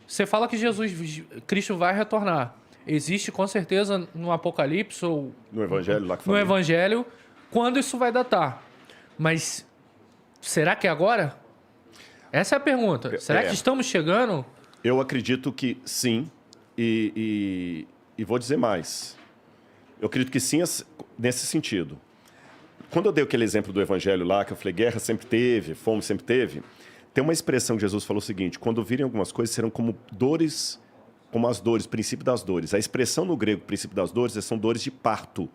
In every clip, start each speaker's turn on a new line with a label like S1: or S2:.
S1: Você fala que Cristo vai retornar. Existe com certeza no Apocalipse ou
S2: No Evangelho lá que
S1: no
S2: falei.
S1: Evangelho quando isso vai datar. Mas será que é agora? Essa é a pergunta. Será que estamos chegando?
S2: Eu acredito que sim, e vou dizer mais. Eu acredito que sim nesse sentido. Quando eu dei aquele exemplo do Evangelho lá, que eu falei, guerra sempre teve, fome sempre teve, tem uma expressão que Jesus falou o seguinte, quando virem algumas coisas, serão como dores, como as dores, princípio das dores. A expressão no grego, princípio das dores, são dores de parto.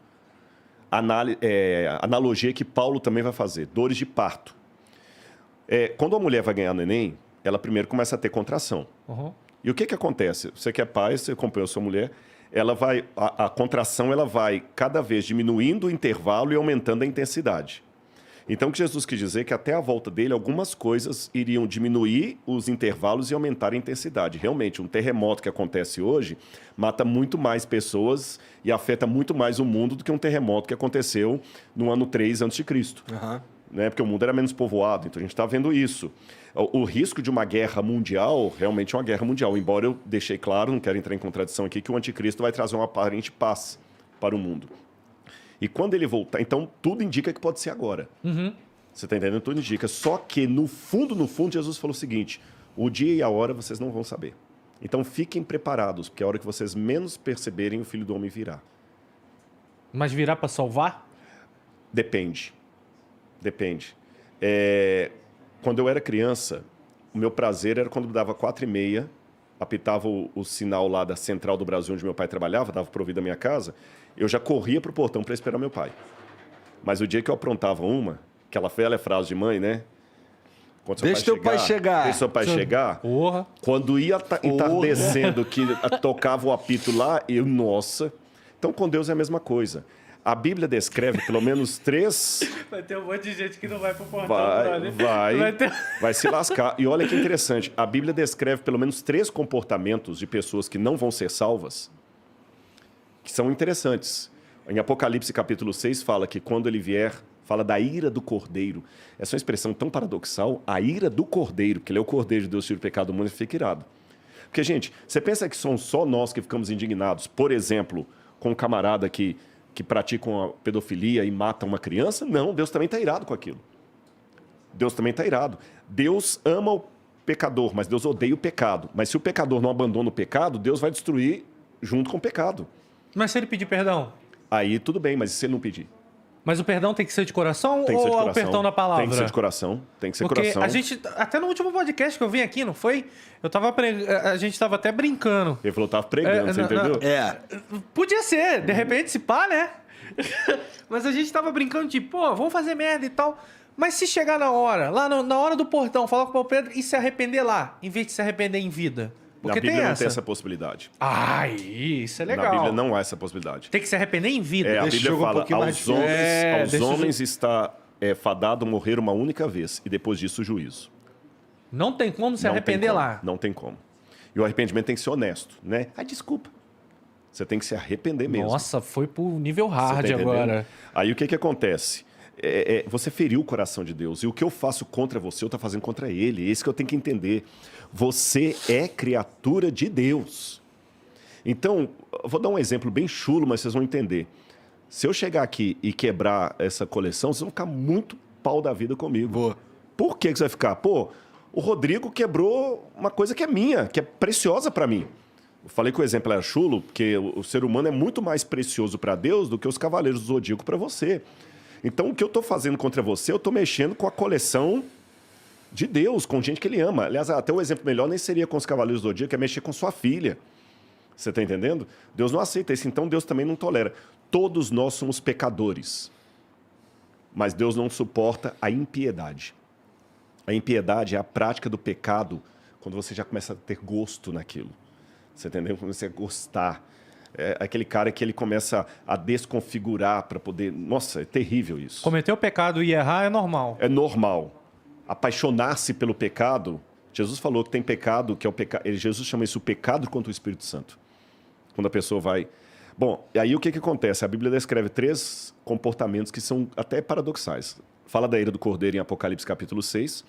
S2: Analogia que Paulo também vai fazer, dores de parto. Quando a mulher vai ganhar neném, ela primeiro começa a ter contração.
S1: Uhum.
S2: E o que acontece? Você que é pai, você acompanhou sua mulher, a contração ela vai cada vez diminuindo o intervalo e aumentando a intensidade. Então, o que Jesus quis dizer é que até a volta dele, algumas coisas iriam diminuir os intervalos e aumentar a intensidade. Realmente, um terremoto que acontece hoje mata muito mais pessoas e afeta muito mais o mundo do que um terremoto que aconteceu no ano 3 a.C.
S3: Aham.
S2: Né? Porque o mundo era menos povoado, então a gente está vendo isso. O risco de uma guerra mundial, realmente é uma guerra mundial, embora eu deixei claro, não quero entrar em contradição aqui, que o anticristo vai trazer uma aparente paz para o mundo. E quando ele voltar, então tudo indica que pode ser agora.
S1: Uhum.
S2: Você está entendendo? Tudo indica. Só que no fundo, Jesus falou o seguinte, o dia e a hora vocês não vão saber. Então fiquem preparados, porque a hora que vocês menos perceberem, o Filho do Homem virá.
S1: Mas virá para salvar?
S2: Depende. Quando eu era criança, o meu prazer era quando dava 4h30, apitava o sinal lá da Central do Brasil, onde meu pai trabalhava, dava para ouvir da minha casa, eu já corria pro portão para esperar meu pai. Mas o dia que eu aprontava aquela velha frase de mãe, né? Quando
S3: Deixa teu pai chegar.
S2: Deixa seu pai chegar.
S1: Porra.
S2: Quando ia entardecendo, que tocava o apito lá, nossa. Então, com Deus é a mesma coisa. A Bíblia descreve pelo menos 3...
S1: Vai ter um monte de gente que não vai pro portão.
S2: Vai se lascar. E olha que interessante, a Bíblia descreve pelo menos 3 comportamentos de pessoas que não vão ser salvas, que são interessantes. Em Apocalipse capítulo 6 fala que quando ele vier, fala da ira do Cordeiro. Essa é uma expressão tão paradoxal, a ira do Cordeiro, que ele é o Cordeiro de Deus, tira o pecado do mundo, e fica irado. Porque, gente, você pensa que somos só nós que ficamos indignados, por exemplo, com um camarada que praticam a pedofilia e matam uma criança? Não, Deus também está irado com aquilo. Deus também está irado. Deus ama o pecador, mas Deus odeia o pecado. Mas se o pecador não abandona o pecado, Deus vai destruir junto com o pecado.
S1: Mas se ele pedir perdão?
S2: Aí tudo bem, mas e se ele não pedir?
S1: Mas o perdão tem que ser de coração
S2: Tem que ser de
S1: ou é o
S2: coração.
S1: perdão da palavra?
S2: Tem que ser de coração. Tem que ser
S1: Porque
S2: coração.
S1: a gente, até no último podcast que eu vim aqui, não foi? A gente estava até brincando.
S2: Ele falou que estava pregando, você entendeu?
S1: Podia ser, de repente, se pá, né? Mas a gente tava brincando de, pô, vamos fazer merda e tal. Mas se chegar na hora, lá na hora do portão, falar com o Paulo Pedro e se arrepender lá, em vez de se arrepender em vida. Porque
S2: Na Bíblia
S1: tem
S2: não tem essa possibilidade.
S1: Ai, isso é legal.
S2: Na Bíblia não há essa possibilidade.
S1: Tem que se arrepender em vida.
S2: A Bíblia fala, aos homens está fadado morrer uma única vez e depois disso o juízo.
S1: Não tem como se arrepender lá.
S2: Não tem como. E o arrependimento tem que ser honesto, né? Desculpa. Você tem que se arrepender mesmo.
S1: Nossa, foi pro nível hard
S2: tá
S1: agora.
S2: Aí o que acontece? Você feriu o coração de Deus. E o que eu faço contra você, eu estou fazendo contra ele. É isso que eu tenho que entender. Você é criatura de Deus. Então, eu vou dar um exemplo bem chulo, mas vocês vão entender. Se eu chegar aqui e quebrar essa coleção, vocês vão ficar muito pau da vida comigo.
S3: Boa.
S2: Por que você vai ficar? Pô, o Rodrigo quebrou uma coisa que é minha, que é preciosa para mim. Eu falei que o exemplo era chulo, porque o ser humano é muito mais precioso para Deus do que os cavaleiros do Zodíaco para você. Então, o que eu estou fazendo contra você, eu estou mexendo com a coleção de Deus, com gente que ele ama. Aliás, até o exemplo melhor nem seria com os cavaleiros do Zodíaco, é mexer com sua filha. Você está entendendo? Deus não aceita isso, então Deus também não tolera. Todos nós somos pecadores, mas Deus não suporta a impiedade. A impiedade é a prática do pecado quando você já começa a ter gosto naquilo. Você entendeu? Quando você gostar. É aquele cara que ele começa a desconfigurar para poder... Nossa, é terrível isso.
S1: Cometer o pecado e errar é normal.
S2: É normal. Apaixonar-se pelo pecado... Jesus falou que tem pecado, que é o pecado... Jesus chama isso o pecado contra o Espírito Santo. Quando a pessoa vai... Bom, e aí o que acontece? A Bíblia descreve 3 comportamentos que são até paradoxais. Fala da ira do Cordeiro em Apocalipse capítulo 6.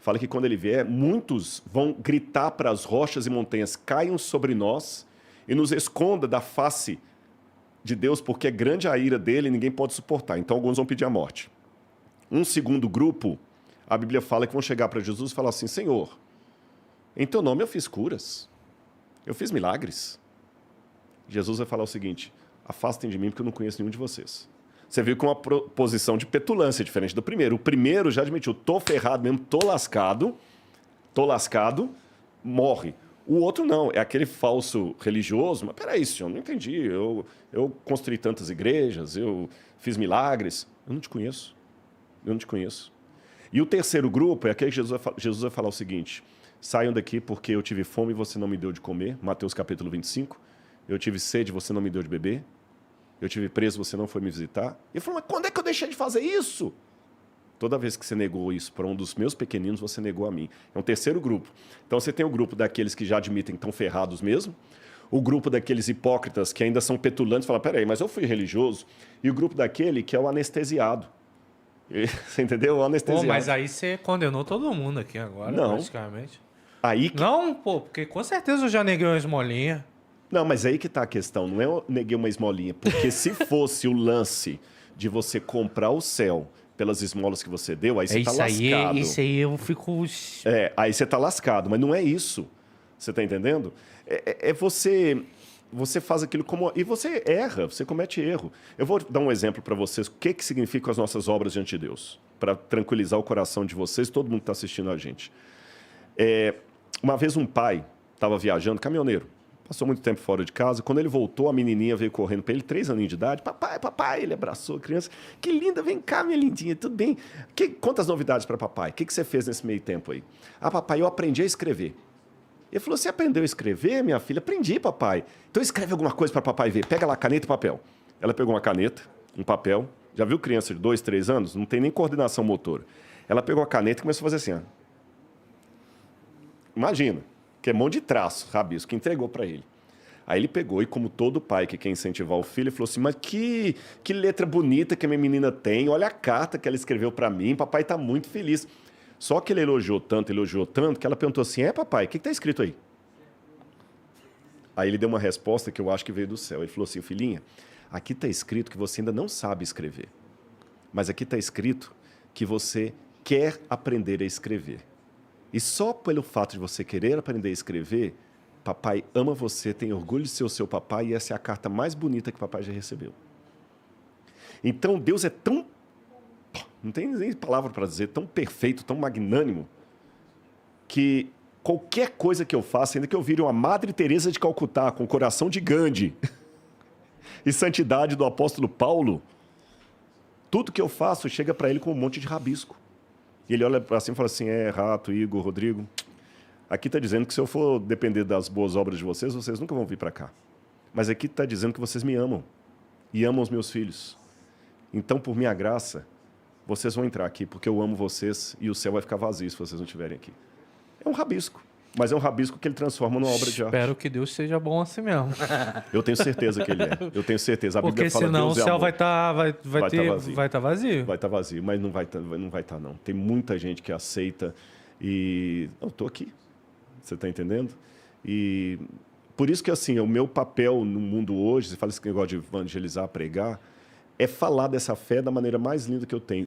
S2: fala que quando ele vier, muitos vão gritar para as rochas e montanhas, caiam sobre nós e nos esconda da face de Deus, porque é grande a ira dele e ninguém pode suportar. Então, alguns vão pedir a morte. Um segundo grupo, a Bíblia fala que vão chegar para Jesus e falar assim, Senhor, em teu nome eu fiz curas, eu fiz milagres. Jesus vai falar o seguinte, afastem de mim porque eu não conheço nenhum de vocês. Você viu com uma posição de petulância diferente do primeiro. O primeiro já admitiu, tô ferrado mesmo, tô lascado, morre. O outro não, é aquele falso religioso, mas peraí, senhor, não entendi, eu construí tantas igrejas, eu fiz milagres, eu não te conheço. E o terceiro grupo é aquele que Jesus vai falar o seguinte, saiam daqui porque eu tive fome e você não me deu de comer, Mateus capítulo 25, eu tive sede e você não me deu de beber, eu tive preso, você não foi me visitar. E ele falou, mas quando é que eu deixei de fazer isso? Toda vez que você negou isso para um dos meus pequeninos, você negou a mim. É um terceiro grupo. Então você tem o grupo daqueles que já admitem que estão ferrados mesmo, o grupo daqueles hipócritas que ainda são petulantes, falam, peraí, mas eu fui religioso, e o grupo daquele que é o anestesiado. Você entendeu? O anestesiado.
S1: Pô, mas aí você condenou todo mundo aqui agora,
S2: não.
S1: praticamente.
S2: Aí que...
S1: Não, pô, porque com certeza eu já neguei uma esmolinha.
S2: Não, mas aí que está a questão. Não é eu neguei uma esmolinha. Porque se fosse o lance de você comprar o céu pelas esmolas que você deu, aí você está lascado.
S1: Isso aí eu fico...
S2: Aí você está lascado. Mas não é isso. Você está entendendo? Você faz aquilo como... E você erra, você comete erro. Eu vou dar um exemplo para vocês. O que significam as nossas obras diante de Deus? Para tranquilizar o coração de vocês, todo mundo que está assistindo a gente. Uma vez um pai estava viajando, caminhoneiro. Passou muito tempo fora de casa. Quando ele voltou, a menininha veio correndo para ele, 3 aninhos de idade. Papai, ele abraçou a criança. Que linda, vem cá, minha lindinha, tudo bem? Quantas novidades para papai? O que você fez nesse meio tempo aí? Ah, papai, eu aprendi a escrever. Ele falou, você aprendeu a escrever, minha filha? Aprendi, papai. Então escreve alguma coisa para papai ver. Pega lá, caneta e papel. Ela pegou uma caneta, um papel. Já viu criança de 2, 3 anos? Não tem nem coordenação motora. Ela pegou a caneta e começou a fazer assim, ó. Imagina. Que é mão de traço, rabisco, entregou para ele. Aí ele pegou e, como todo pai que quer incentivar o filho, ele falou assim, mas que letra bonita que a minha menina tem, olha a carta que ela escreveu para mim, papai está muito feliz. Só que ele elogiou tanto, que ela perguntou assim, papai, o que está escrito aí? Aí ele deu uma resposta que eu acho que veio do céu. Ele falou assim, filhinha, aqui está escrito que você ainda não sabe escrever, mas aqui está escrito que você quer aprender a escrever. E só pelo fato de você querer aprender a escrever, papai ama você, tem orgulho de ser o seu papai e essa é a carta mais bonita que papai já recebeu. Então Deus é tão, não tem nem palavra para dizer, tão perfeito, tão magnânimo, que qualquer coisa que eu faça, ainda que eu vire uma Madre Teresa de Calcutá com o coração de Gandhi e santidade do apóstolo Paulo, tudo que eu faço chega para ele com um monte de rabisco. E ele olha para cima e fala assim, Rato, Igor, Rodrigo, aqui está dizendo que se eu for depender das boas obras de vocês, vocês nunca vão vir para cá. Mas aqui está dizendo que vocês me amam e amam os meus filhos. Então, por minha graça, vocês vão entrar aqui, porque eu amo vocês e o céu vai ficar vazio se vocês não estiverem aqui. É um rabisco, mas é um rabisco que ele transforma numa obra de arte.
S1: Espero que Deus seja bom assim mesmo.
S2: Eu tenho certeza que ele é. Eu tenho certeza. A Bíblia
S1: porque
S2: fala,
S1: senão
S2: Deus
S1: o céu
S2: é
S1: vai estar
S2: vai
S1: vazio. Vai estar
S2: vazio, mas não vai estar, não. Tem muita gente que aceita e... Eu estou aqui. Você está entendendo? E por isso que, assim, o meu papel no mundo hoje, você fala esse negócio de evangelizar, pregar, é falar dessa fé da maneira mais linda que eu tenho.